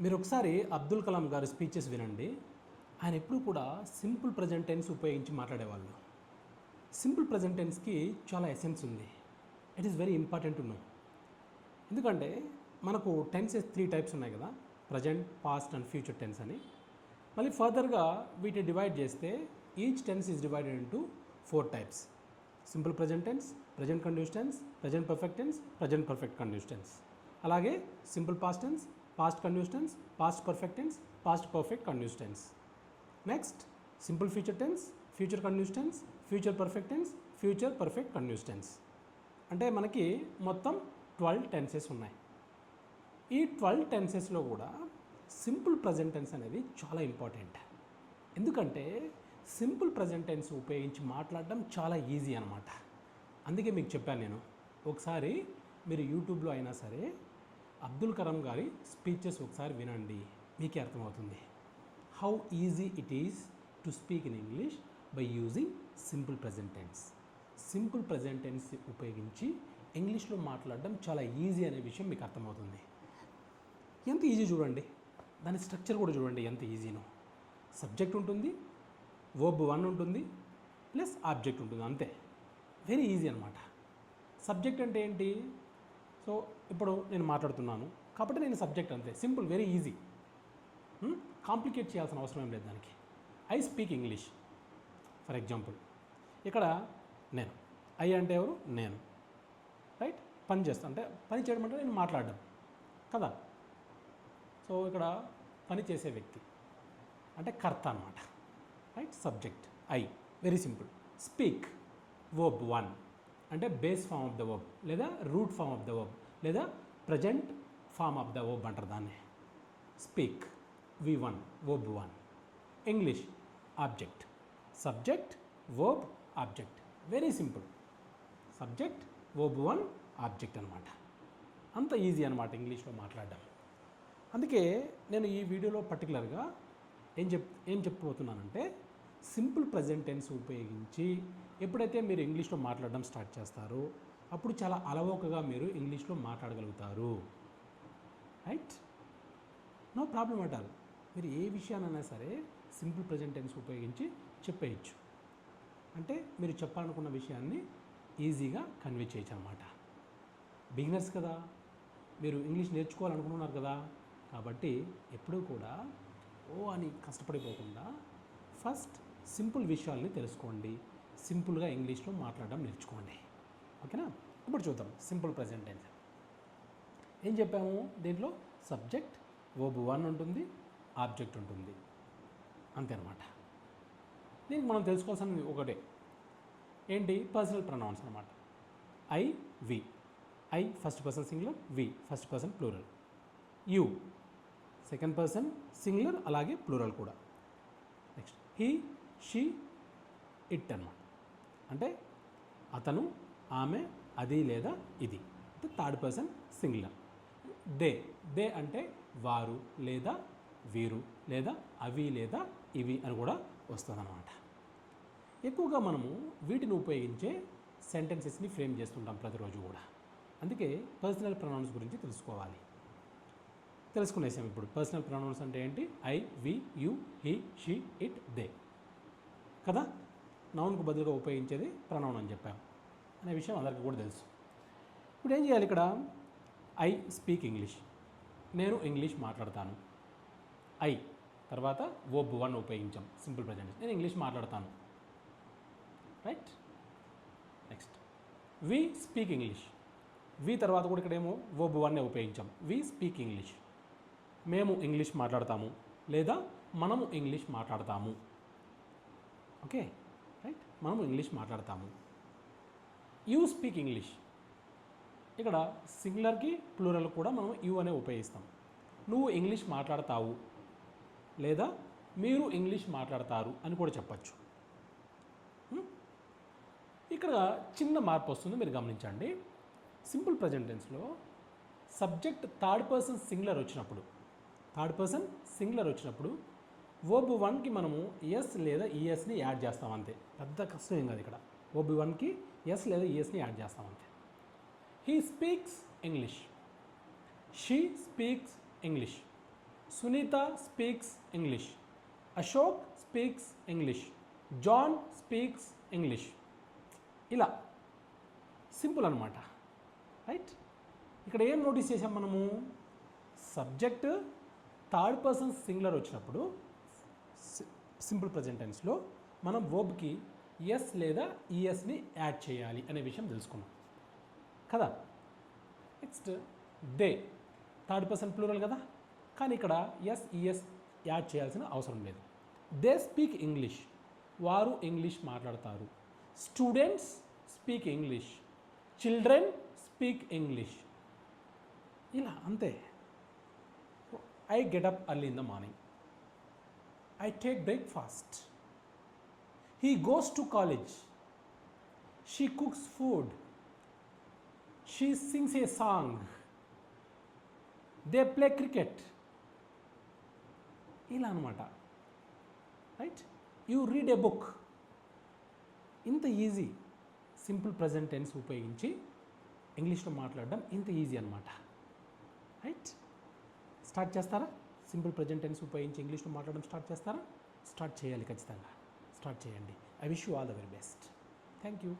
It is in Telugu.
మీరు ఒకసారి అబ్దుల్ కలాం గారి స్పీచెస్ వినండి. ఆయన ఎప్పుడూ కూడా సింపుల్ ప్రెజెంట్ టెన్స్ ఉపయోగించి మాట్లాడేవాళ్ళు. సింపుల్ ప్రెజెంట్ టెన్స్కి చాలా ఎసెన్స్ ఉంది. It is very important to know. ఎందుకంటే మనకు టెన్సెస్ 3 టైప్స్ ఉన్నాయి కదా, present, past and future tense అని. మళ్ళీ ఫర్దర్గా వీటిని డివైడ్ చేస్తే each tense is divided into 4 types: simple present tense, present continuous tense, present perfect tense, present perfect continuous tense. అలాగే simple past tense, past continuous tense, past perfect tense, past perfect continuous tense. Next simple future tense, future continuous tense, future perfect tense, future perfect continuous tense. అంటే మనకి మొత్తం 12 టెన్సెస్ ఉన్నాయి. ఈ 12 టెన్సెస్లో కూడా సింపుల్ ప్రజెంట్ టెన్స్ అనేది చాలా ఇంపార్టెంట్. ఎందుకంటే సింపుల్ ప్రజెంట్ టెన్స్ ఉపయోగించి మాట్లాడడం చాలా ఈజీ అనమాట. అందుకే మీకు చెప్పాను నేను, ఒకసారి మీరు యూట్యూబ్లో అయినా సరే అబ్దుల్ కలాం గారి స్పీచెస్ ఒకసారి వినండి, మీకే అర్థమవుతుంది how easy it is to speak in English by using simple present tense. Simple present tense ఉపయోగించి ఇంగ్లీష్లో మాట్లాడడం చాలా ఈజీ అనే విషయం మీకు అర్థమవుతుంది. ఎంత ఈజీ చూడండి, దాని స్ట్రక్చర్ కూడా చూడండి ఎంత ఈజీనో. సబ్జెక్ట్ ఉంటుంది, వర్బ్ 1 ఉంటుంది, ప్లస్ ఆబ్జెక్ట్ ఉంటుంది, అంతే. వెరీ ఈజీ అనమాట. సబ్జెక్ట్ అంటే ఏంటి? సో ఇప్పుడు నేను మాట్లాడుతున్నాను కాబట్టి నేను సబ్జెక్ట్, అంతే. Simple, very easy. కాంప్లికేట్ చేయాల్సిన అవసరం ఏం లేదు దానికి. I speak English for example. ఇక్కడ నేను, ఐ అంటే ఎవరు? నేను. రైట్? పని చేస్తాను, అంటే పని చేయడం అంటే నేను మాట్లాడడం కదా. సో ఇక్కడ పని చేసే వ్యక్తి అంటే కర్త అనమాట. Right? Subject I. Very simple. Speak verb 1 అంటే base form of the verb, లేదా root form of the verb, లేదా present form of the verb అంటారు దాన్ని. Speak V1 verb 1. English object, subject verb object. Very simple. Subject verb 1 object అనమాట. అంత ఈజీ అనమాట ఇంగ్లీష్లో మాట్లాడడం. అందుకే నేను ఈ వీడియోలో పర్టికులర్గా ఏం చెప్పబోతున్నానంటే, సింపుల్ ప్రజెంట్ టెన్స్ ఉపయోగించి ఎప్పుడైతే మీరు ఇంగ్లీష్లో మాట్లాడడం స్టార్ట్ చేస్తారో అప్పుడు చాలా అలవోకగా మీరు ఇంగ్లీష్లో మాట్లాడగలుగుతారు. Right? No problem at all. మీరు ఏ విషయానైనా సరే సింపుల్ ప్రజెంట్ టెన్స్ ఉపయోగించి చెప్పేయచ్చు. అంటే మీరు చెప్పాలనుకున్న విషయాన్ని ఈజీగా కన్వే చేయొచ్చు అనమాట. బిగినర్స్ కదా, మీరు ఇంగ్లీష్ నేర్చుకోవాలనుకుంటున్నారు కదా, కాబట్టి ఎప్పుడూ కూడా అని కష్టపడిపోకుండా ఫస్ట్ సింపుల్ విషయాల్ని తెలుసుకోండి, సింపుల్గా ఇంగ్లీష్లో మాట్లాడడం నేర్చుకోండి. ఓకేనా? ఇప్పుడు చూద్దాం సింపుల్ ప్రజెంట్ టెన్స్. ఏం చెప్పాము దీంట్లో? సబ్జెక్ట్ వర్బ్ 1 ఉంటుంది, ఆబ్జెక్ట్ ఉంటుంది, అంతే అనమాట. దీనికి మనం తెలుసుకోవాల్సింది ఒకటే, ఏంటి? పర్సనల్ ప్రొనౌన్స్ అనమాట. I, we. I first person singular, we first person plural, you second person singular, అలాగే ప్లూరల్ కూడా. నెక్స్ట్ హీ, షీ, ఇట్ అనమాట. అంటే అతను, ఆమె, అది లేదా ఇది, అంటే థర్డ్ పర్సన్ సింగులర్. దే అంటే వారు లేదా వీరు లేదా అవి లేదా ఇవి అని కూడా వస్తుందన్నమాట. ఎక్కువగా మనము వీటిని ఉపయోగించే సెంటెన్సెస్ని ఫ్రేమ్ చేస్తుంటాం ప్రతిరోజు కూడా. అందుకే పర్సనల్ ప్రొనౌన్స్ గురించి తెలుసుకునేసాం. ఇప్పుడు పర్సనల్ ప్రొనౌన్స్ అంటే ఏంటి? I, we, you, he, she, it, they కదా. నౌన్కు బదులుగా ఉపయోగించేది ప్రొనౌన్ అని చెప్పాము అనే విషయం అందరికీ కూడా తెలుసు. ఇప్పుడు ఏం చేయాలి? ఇక్కడ ఐ స్పీక్ ఇంగ్లీష్, నేను ఇంగ్లీష్ మాట్లాడతాను. ఐ తర్వాత వర్బ్ 1 ఉపయోగించాం, సింపుల్ ప్రజెంట్. నేను ఇంగ్లీష్ మాట్లాడతాను. Right? Next we speak English. We తర్వాత కూడా ఇక్కడేమో వర్బ్ 1 ఉపయోగించాం. వి స్పీక్ ఇంగ్లీష్, మేము ఇంగ్లీష్ మాట్లాడతాము లేదా మనము ఇంగ్లీష్ మాట్లాడతాము. ఓకే? రైట్? మనము ఇంగ్లీష్ మాట్లాడతాము. You speak English. ఇక్కడ సింగులర్కి ప్లూరల్ కూడా మనం యూ అనే ఉపయోగిస్తాం. నువ్వు ఇంగ్లీష్ మాట్లాడతావు లేదా మీరు ఇంగ్లీష్ మాట్లాడతారు అని కూడా చెప్పచ్చు. ఇక్కడ చిన్న మార్పు వస్తుంది, మీరు గమనించండి. సింపుల్ ప్రజెంట్ టెన్స్లో సబ్జెక్ట్ థర్డ్ పర్సన్ సింగులర్ వచ్చినప్పుడు వర్బ్ 1కి మనము ఎస్ లేదా ఈఎస్ని యాడ్ చేస్తాం, అంతే. పెద్ద కష్టం ఏం కాదు. ఇక్కడ వర్బ్ 1కి ఎస్ లేదా ఈఎస్ని యాడ్ చేస్తాం, అంతే. He speaks English, she speaks English, Sunita speaks English, Ashok speaks English, John speaks English. ఇలా సింపుల్ అనమాట, రైట్. ఇక్కడ ఏం నోటీస్ చేసాం మనము, సబ్జెక్ట్ థర్డ్ పర్సన్ సింగులర్ వచ్చినప్పుడు సింపుల్ ప్రజెంట్ టెన్స్లో మనం వర్బ్కి ఎస్ లేదా ఈఎస్ని యాడ్ చేయాలి అనే విషయం తెలుసుకున్నాం కదా. Next they third person plural కదా, కానీ ఇక్కడ ఎస్ ఈఎస్ యాడ్ చేయాల్సిన అవసరం లేదు. దే స్పీక్ ఇంగ్లీష్, వారు ఇంగ్లీష్ మాట్లాడతారు. Students speak English, children speak English. ఇలా అంతే. I get up early in the morning, I take breakfast, he goes to college, she cooks food, she sings a song, they play cricket. ఇలా అనమాట, right. You read A book. ఇంత ఈజీ సింపుల్ ప్రజెంట్ టెన్స్ ఉపయోగించి ఇంగ్లీష్లో మాట్లాడడం ఇంత ఈజీ అనమాట, రైట్. స్టార్ట్ చేస్తారా? సింపుల్ ప్రజెంట్ టెన్స్ ఉపయోగించి ఇంగ్లీష్లో మాట్లాడడం స్టార్ట్ చేస్తారా? స్టార్ట్ చేయాలి ఖచ్చితంగా. స్టార్ట్ చేయండి. I wish you all the very best. Thank you.